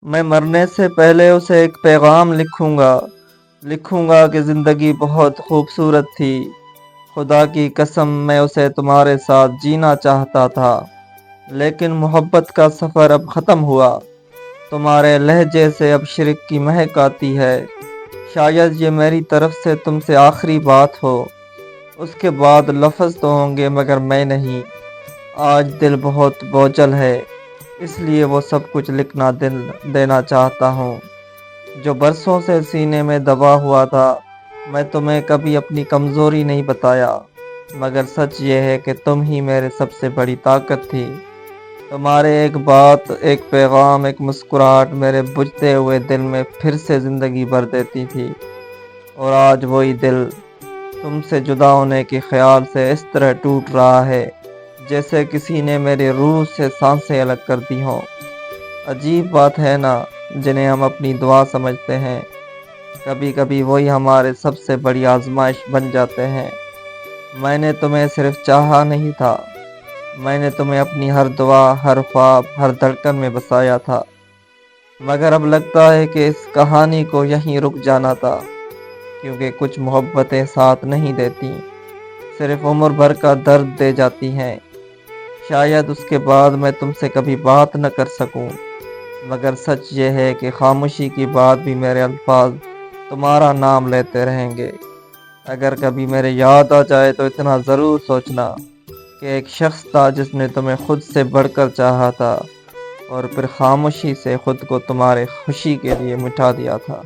میں مرنے سے پہلے اسے ایک پیغام لکھوں گا کہ زندگی بہت خوبصورت تھی۔ خدا کی قسم میں اسے تمہارے ساتھ جینا چاہتا تھا، لیکن محبت کا سفر اب ختم ہوا۔ تمہارے لہجے سے اب شرک کی مہک آتی ہے۔ شاید یہ میری طرف سے تم سے آخری بات ہو۔ اس کے بعد لفظ تو ہوں گے مگر میں نہیں۔ آج دل بہت بوجھل ہے، اس لیے وہ سب کچھ لکھنا دینا چاہتا ہوں جو برسوں سے سینے میں دبا ہوا تھا۔ میں تمہیں کبھی اپنی کمزوری نہیں بتایا، مگر سچ یہ ہے کہ تم ہی میرے سب سے بڑی طاقت تھی۔ تمہارے ایک بات، ایک پیغام، ایک مسکراہٹ میرے بجھتے ہوئے دل میں پھر سے زندگی بھر دیتی تھی۔ اور آج وہی دل تم سے جدا ہونے کے خیال سے اس طرح ٹوٹ رہا ہے جیسے کسی نے میری روح سے سانسیں الگ کر دی ہوں۔ عجیب بات ہے نا، جنہیں ہم اپنی دعا سمجھتے ہیں، کبھی کبھی وہی ہمارے سب سے بڑی آزمائش بن جاتے ہیں۔ میں نے تمہیں صرف چاہا نہیں تھا، میں نے تمہیں اپنی ہر دعا، ہر خواب، ہر دھڑکن میں بسایا تھا۔ مگر اب لگتا ہے کہ اس کہانی کو یہیں رک جانا تھا، کیونکہ کچھ محبتیں ساتھ نہیں دیتی، صرف عمر بھر کا درد دے جاتی ہیں۔ شاید اس کے بعد میں تم سے کبھی بات نہ کر سکوں، مگر سچ یہ ہے کہ خاموشی کی بات بھی میرے الفاظ تمہارا نام لیتے رہیں گے۔ اگر کبھی میرے یاد آ جائے تو اتنا ضرور سوچنا کہ ایک شخص تھا جس نے تمہیں خود سے بڑھ کر چاہا تھا، اور پھر خاموشی سے خود کو تمہارے خوشی کے لیے مٹا دیا تھا۔